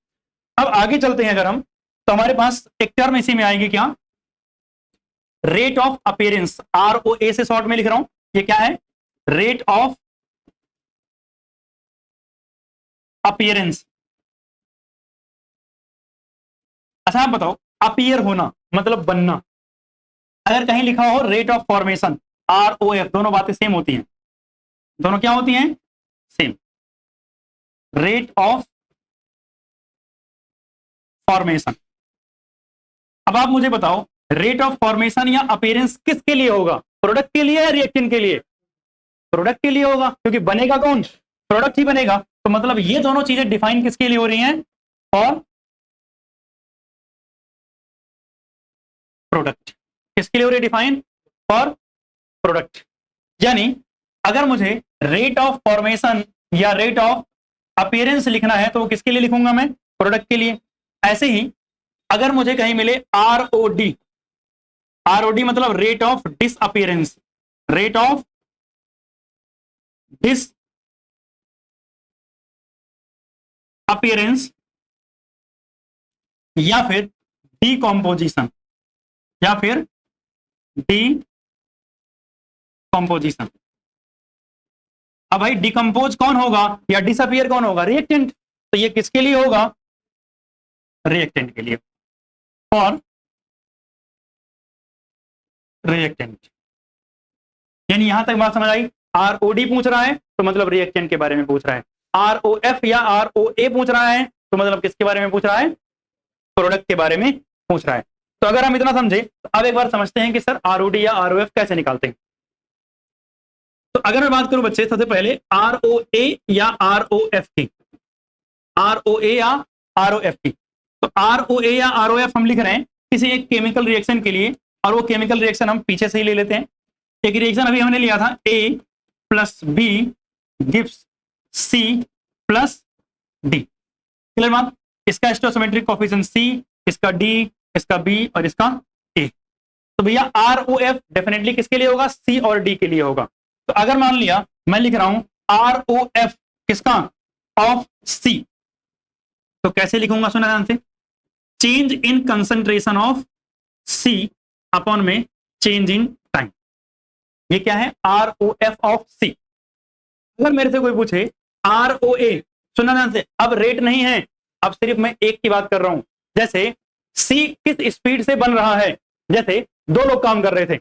अब आगे चलते हैं अगर हम, तो हमारे पास एक टर्म इसी में आएगी क्या, रेट ऑफ अपीयरेंस, ROA से शॉर्ट में लिख रहा हूं, ये क्या है, रेट ऑफ अपीयरेंस। अच्छा आप बताओ, अपीयर होना मतलब बनना, अगर कहीं लिखा हो रेट ऑफ फॉर्मेशन ROF, दोनों बातें सेम होती हैं, दोनों क्या होती हैं, सेम। रेट ऑफ फॉर्मेशन, अब आप मुझे बताओ रेट ऑफ फॉर्मेशन या अपीयरेंस किसके लिए होगा, प्रोडक्ट के लिए या रिएक्शन के लिए, प्रोडक्ट के लिए होगा, क्योंकि बनेगा कौन, प्रोडक्ट ही बनेगा। तो मतलब ये दोनों चीजें डिफाइन किसके लिए हो रही हैं, और प्रोडक्ट किसके लिए हो रही है डिफाइन, फॉर प्रोडक्ट। यानी अगर मुझे रेट ऑफ फॉर्मेशन या रेट ऑफ अपीयरेंस लिखना है तो वो किसके लिए लिखूंगा मैं, प्रोडक्ट के लिए। ऐसे ही अगर मुझे कहीं मिले ROD, ROD मतलब rate of disappearance, rate of disappearance या फिर डीकॉम्पोजिशन, या फिर डीकॉम्पोजिशन। अब भाई डिकम्पोज कौन होगा या डिसअपीयर कौन होगा, रिएक्टेंट। तो ये किसके लिए होगा, रिएक्टेंट के लिए, और रिएक्टेंट। यानी यहां तक बात समझ आई। ROD पूछ रहा है तो मतलब रिएक्टेंट के बारे में पूछ रहा है, ROF या ROA पूछ रहा है तो मतलब किसके बारे में पूछ रहा है, प्रोडक्ट के बारे में पूछ रहा है। तो अगर हम इतना समझे तो अब एक बार समझते हैं कि सर ROD या ROF कैसे निकालते हैं। तो अगर मैं बात करूं बच्चे, सबसे पहले ROA या ROF की, ROA या ROF की, तो ROA या ROF हम लिख रहे हैं किसी एक केमिकल रिएक्शन के लिए, और वो केमिकल रिएक्शन हम पीछे से ही ले लेते हैं। एक रिएक्शन अभी हमने लिया था A + B gives C + D। Clear बात। इसका स्टोइकोमेट्रिक कोफिशिएंट C, इसका D, इसका B और इसका A। तो भैया ROF डेफिनेटली किसके लिए होगा, C और D के लिए होगा। तो अगर मान लिया मैं लिख रहा हूं ROF किसका, ऑफ C, तो कैसे लिखूंगा, सुना ध्यान से, change in concentration of C upon में चेंज इन टाइम। ये क्या है, ROF ऑफ C। अगर मेरे से कोई पूछे ROA, सुना ध्यान से, अब रेट नहीं है, अब सिर्फ मैं एक की बात कर रहा हूं। जैसे C किस स्पीड से बन रहा है, जैसे दो लोग काम कर रहे थे,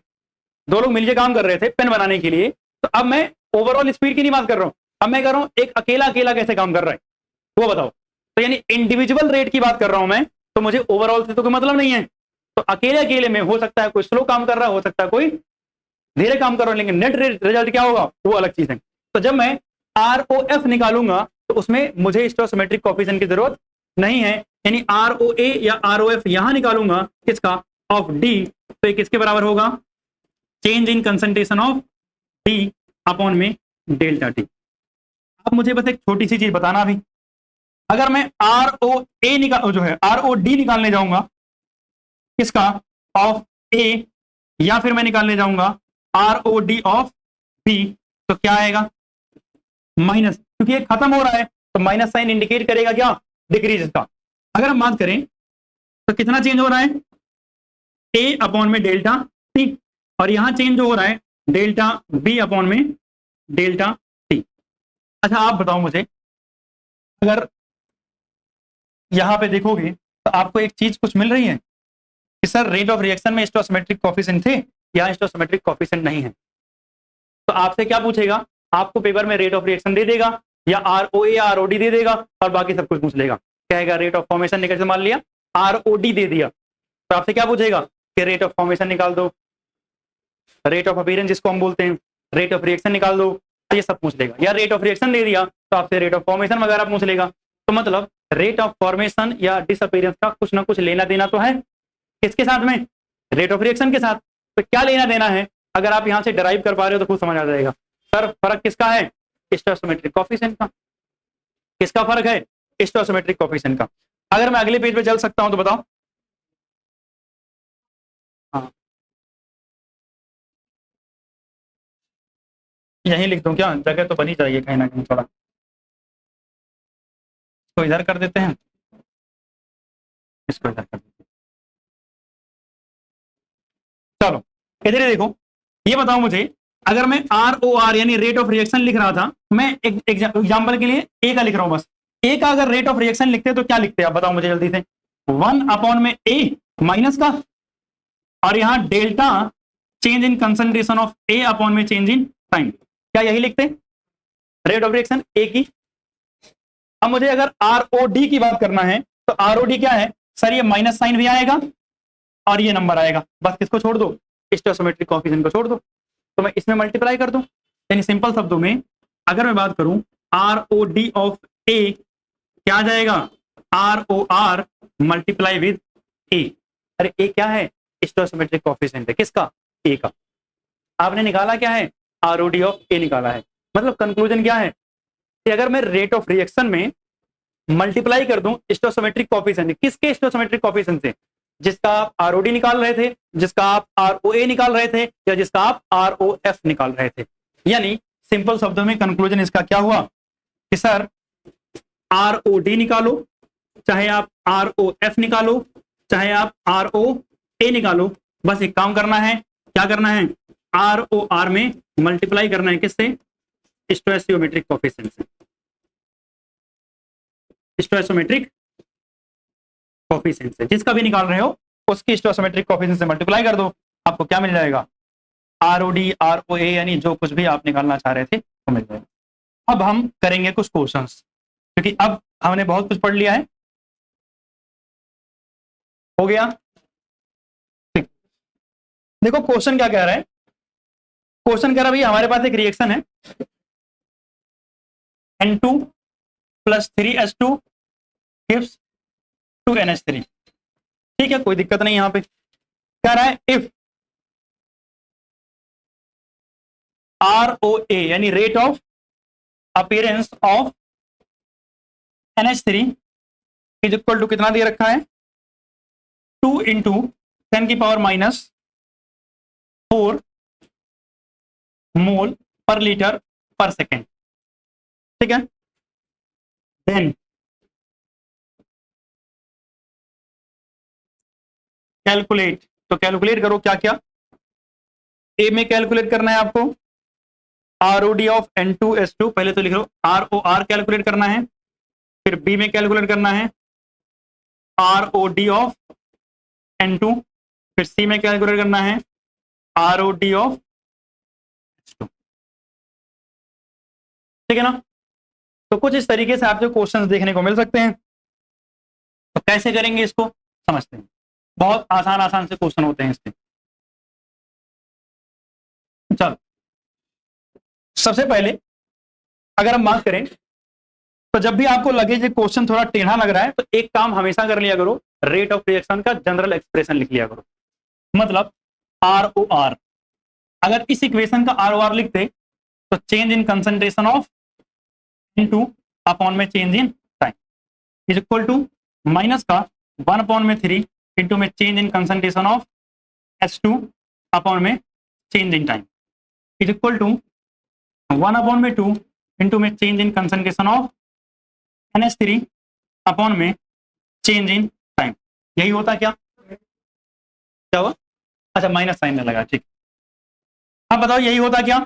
दो लोग मिलकर काम कर रहे थे पेन बनाने के लिए, तो अब मैं ओवरऑल स्पीड की नहीं बात कर रहा हूं, अब मैं कर रहा हूं एक अकेला अकेला कैसे काम कर रहा है वो बताओ। तो यानी इंडिविजुअल रेट की बात कर रहा हूं मैं, तो मुझे ओवरऑल से तो कोई मतलब नहीं है। तो अकेले अकेले में हो सकता है कोई स्लो काम कर रहा है, हो सकता है कोई धीरे काम कर रहा है, लेकिन नेट रिजल्ट क्या होगा वो अलग चीज है। तो जब मैं ROF निकालूंगा तो उसमें मुझे स्टोइकोमेट्रिक कोफिशिएंट की जरूरत नहीं है। यानी ROA या ROF यहां निकालूंगा किसका, ऑफ D, तो ये किसके बराबर होगा, change in concentration of D upon में डेल्टा T। अब मुझे बस एक छोटी सी चीज बताना भी, अगर मैं ROA निकाल जो है ROD निकालने जाऊंगा किसका, ऑफ A, या फिर मैं निकालने जाऊंगा ROD ऑफ B, तो क्या आएगा, माइनस, क्योंकि ये खत्म हो रहा है तो माइनस साइन इंडिकेट करेगा क्या, डिक्रीज का। अगर हम बात करें तो कितना चेंज हो रहा है, A अपॉन में डेल्टा T, और यहां चेंज हो रहा है डेल्टा B अपॉन में डेल्टा T। अच्छा आप बताओ मुझे, अगर यहां पे देखोगे तो आपको एक चीज कुछ मिल रही है कि सर रेट ऑफ रिएक्शन में स्टोसिमेट्रिक कोफिशिएंट थे या स्टोसिमेट्रिक कोफिशिएंट नहीं है। तो आपसे क्या पूछेगा, आपको पेपर में रेट ऑफ रिएक्शन दे देगा या ROA या ROD दे देगा और बाकी सब कुछ पूछ लेगा। कहेगा रेट ऑफ फॉर्मेशन ने कैसे मान लिया, ROD दे दिया, तो आपसे क्या पूछेगा कि रेट ऑफ फॉर्मेशन निकाल दो, रेट ऑफ अपीयरेंस जिसको हम बोलते हैं, रेट ऑफ रिएक्शन निकाल दो, तो ये सब पूछ लेगा। या रेट ऑफ रिएक्शन दे दिया तो आपसे रेट ऑफ फॉर्मेशन वगैरह पूछ लेगा। तो मतलब रेट ऑफ फॉर्मेशन या डिसअपीयरेंस का कुछ ना कुछ लेना देना तो है, किसके साथ में, रेट ऑफ रिएक्शन के साथ। तो क्या लेना देना है, अगर आप यहां से डराइव कर पा रहे हो तो खुद समझ आ जाएगा। सर फर्क किसका है, स्टोसिमेट्रिक कोफिशिएंट का। किसका फर्क है, स्टोसिमेट्रिक कोफिशिएंट का। अगर मैं अगले पेज पे चल सकता हूं तो बताओ। हाँ यही लिख दूं क्या, जगह तो बनी जाएगी कहीं ना कहीं थोड़ा, इसको इधर कर देते हैं, इसको इधर कर देते हैं। चलो इधर ही देखो, ये बताओ मुझे, अगर मैं ROR यानी रेट ऑफ रिएक्शन लिख रहा था, मैं एग्जांपल के लिए ए का लिख रहा हूं बस, ए का अगर रेट ऑफ रिएक्शन लिखते तो क्या लिखते आप बताओ मुझे जल्दी से, 1 में ए माइनस का, और यहां delta change in concentration of A upon में चेंज इन टाइम, क्या यही लिखते रेट ऑफ रिएक्शन ए की। अब मुझे अगर ROD की बात करना है तो ROD क्या है सर, ये माइनस साइन भी आएगा और ये नंबर आएगा, बस किसको छोड़ दो, स्टोसिमेट्रिक कोफिशिएंट को छोड़ दो, तो मैं इसमें मल्टीप्लाई कर दूं। यानी सिंपल शब्दों में अगर मैं बात करूं ROD ऑफ ए क्या आ जाएगा, ROR मल्टीप्लाई विद ए। अरे ए क्या है, स्टोसिमेट्रिक कोफिशिएंट है, किसका, ए का। आपने निकाला क्या है, ROD ऑफ ए निकाला है। मतलब कंक्लूजन क्या है कि अगर मैं रेट ऑफ रिएक्शन में मल्टीप्लाई कर दूं स्टोसिमेट्रिक कोफिशिएंट, किसके स्टोसिमेट्रिक कोफिशिएंट से, जिसका आप ROD निकाल रहे थे, जिसका आप ROA निकाल रहे थे, या जिसका आप ROF निकाल रहे थे। यानी सिंपल शब्दों में कंक्लूजन इसका क्या हुआ कि सर ROD निकालो, चाहे आप ROF निकालो, चाहे आप ROA निकालो, बस एक काम करना है, क्या करना है, ROR में मल्टीप्लाई करना है, किससे, स्टोइचियोमेट्रिक कोफिशिएंट से, स्टोइचियोमेट्रिक कोफिशिएंट से, जिसका भी निकाल रहे हो उसकी स्टोइचियोमेट्रिक कोफिशिएंट से मल्टीप्लाई कर दो, आपको क्या मिल जाएगा, ROD ROA, यानी जो कुछ भी आप निकालना चाह रहे थे वो मिल जाएगा। अब हम करेंगे कुछ क्वेश्चंस, क्योंकि अब हमने बहुत कुछ पढ़ लिया है, हो गया ठीक। देखो क्वेश्चन क्या कह रहा है, क्वेश्चन कह रहा है भाई हमारे पास एक रिएक्शन है N2 + 3H2 gives 2NH3, ठीक है कोई दिक्कत नहीं। यहां पे कह रहा है इफ ROA यानी rate of appearance of NH3 is equal to कितना दे रखा है, 2 × 10⁻⁴ मोल पर लीटर पर सेकेंड, ठीक है। देन कैलकुलेट, तो कैलकुलेट करो क्या क्या, ए में कैलकुलेट करना है आपको ROD ऑफ N2H2, पहले तो लिख लो ROR कैलकुलेट करना है, फिर बी में कैलकुलेट करना है ROD ऑफ N2, फिर सी में कैलकुलेट करना है ROD ऑफ H2, ठीक है ना। तो कुछ इस तरीके से आपको क्वेश्चंस देखने को मिल सकते हैं। तो कैसे करेंगे इसको समझते हैं, बहुत आसान आसान से क्वेश्चन होते हैं इसके। चलो सबसे पहले अगर हम बात करें तो जब भी आपको लगे कि क्वेश्चन थोड़ा टेढ़ा लग रहा है तो एक काम हमेशा कर लिया करो, रेट ऑफ रिएक्शन का जनरल एक्सप्रेशन लिख लिया करो। मतलब ROR, अगर इस इक्वेशन का ROR लिखते तो change in concentration of N2 upon में change in time is equal to minus का 1/3 इंटू में change in concentration of H2 upon में change in time is equal to 1/2 into में change in concentration of NH3 upon में change in time. यही होता क्या, क्या हुआ, अच्छा माइनस साइन में लगा, ठीक। अब बताओ यही होता क्या।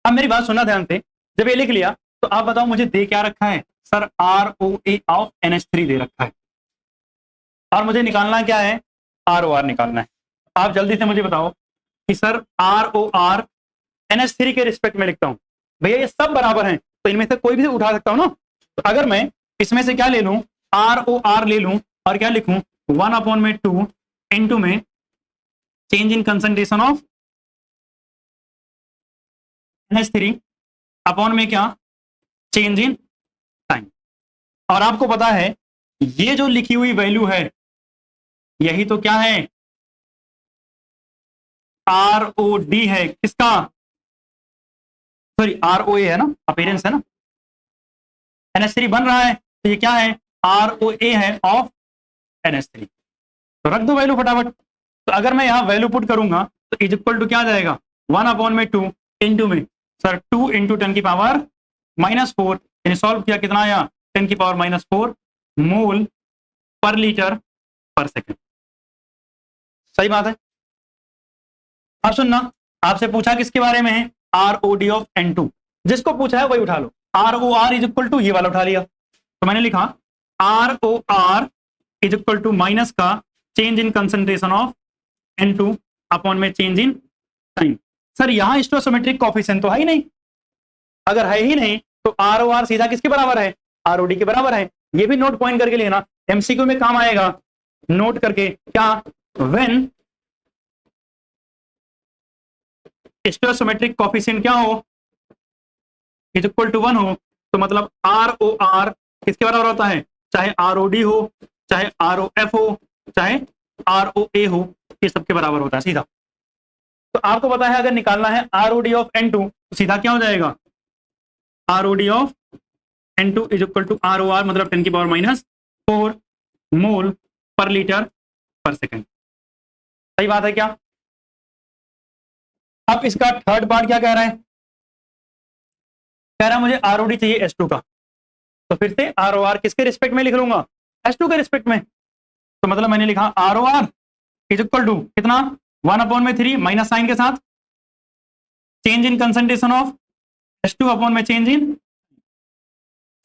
अब मेरी बात सुनना ध्यान से, जब ये लिख लिया तो आप बताओ मुझे दे क्या रखा है, सर ROA ऑफ NH3 दे रखा है और मुझे निकालना क्या है, ROR निकालना है। आप जल्दी से मुझे बताओ कि सर ROR NH3 के रिस्पेक्ट में लिखता हूं, भैया ये सब बराबर हैं तो इनमें से कोई भी उठा सकता हूं ना। तो अगर मैं इसमें से क्या ले लूं, ROR ले लूं और क्या लिखूं 1/2 इनटू में change in concentration of NH3 upon में क्या चेंज इन टाइम। और आपको पता है ये जो लिखी हुई वैल्यू है यही तो क्या है ROD है, किसका, सॉरी ROA है ना, अपीयरेंस है ना, NH3 बन रहा है तो ये क्या है ROA है ऑफ NH3। तो रख दो वैल्यू फटाफट। तो अगर मैं यहां वैल्यू पुट करूंगा तो इज इक्वल टू क्या आ जाएगा 1/2 इनटू में सर 2 × 10⁻⁻4, यानी सॉल्व किया कितना आया 10⁻⁻4 मोल पर लीटर पर सेकंड। सही बात है। अब सुनना, आपसे पूछा किसके बारे में है ROD ऑफ N2, जिसको पूछा है वही उठा लो। ROR इज इक्वल टू ये वाला उठा लिया, तो मैंने लिखा ROR is equal to minus का change in concentration of N2 upon में चेंज इन टाइम। सर यहां स्टोइकोमेट्रिक कोएफिशिएंट तो है ही नहीं, अगर है ही नहीं तो ROR सीधा किसके बराबर है ROD के बराबर है। ये भी नोट पॉइंट करके लेना, MCQ में काम आएगा, नोट करके क्या, व्हेन स्टोइकोमेट्रिक कोएफिशिएंट क्या हो इज इक्वल टू 1 हो, तो मतलब ROR किसके बराबर होता है, चाहे ROD हो, चाहे ROF हो, चाहे ROA हो, ये सबके बराबर होता है सीधा। तो आपको पता है अगर निकालना है ROD ऑफ N2 तो सीधा क्या हो जाएगा ROD of N2 is equal to ROR मतलब 10⁻⁻4 मोल पर लीटर पर सेकंड। सही बात है क्या। अब इसका थर्ड पार्ट क्या कह रहा है, कह रहा है मुझे ROD चाहिए H2 का, तो फिर से ROR किसके रिस्पेक्ट में लिख लूंगा H2 के रिस्पेक्ट में। तो मतलब मैंने लिखा ROR इज इक्वल टू कितना 1/3 माइनस साइन के साथ change in concentration of H2 upon में चेंज इन।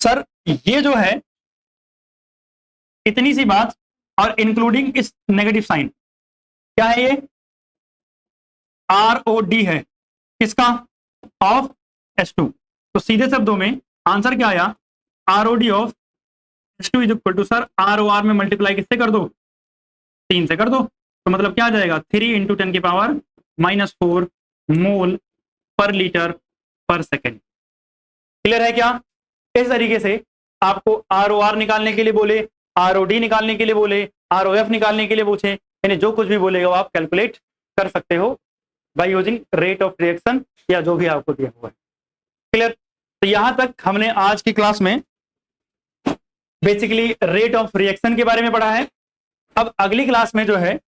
सर ये जो है इतनी सी बात और इंक्लूडिंग इस नेगेटिव साइन क्या है, ये ROD है किसका ऑफ H2। तो सीधे शब्दों में आंसर क्या आया ROD of H2 is equal to sir ROR में मल्टीप्लाई किससे कर दो 3 से कर दो, तो मतलब क्या आ जाएगा 3 × 10⁻⁻4 मोल पर लीटर पर सेकेंड। क्लियर है क्या। इस तरीके से आपको ROR निकालने के लिए बोले, ROD निकालने के लिए बोले, ROF निकालने के लिए पूछे, यानी जो कुछ भी बोलेगा वो आप कैलकुलेट कर सकते हो by using rate of reaction या जो भी आपको दिया हुआ है। क्लियर। तो यहां तक हमने आज की क्लास में बेसिकली रेट ऑफ रिएक्शन के बारे में पढ़ा है। अब अगली क्लास में जो है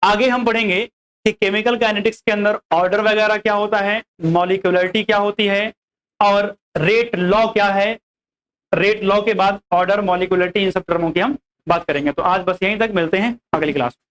आगे हम पढ़ेंगे कि केमिकल काइनेटिक्स के अंदर ऑर्डर वगैरह क्या होता है, मॉलिक्यूलरिटी क्या होती है और रेट लॉ क्या है। रेट लॉ के बाद ऑर्डर, मॉलिक्यूलरिटी, इन सब टर्मों की हम बात करेंगे। तो आज बस यहीं तक, मिलते हैं अगली क्लास में।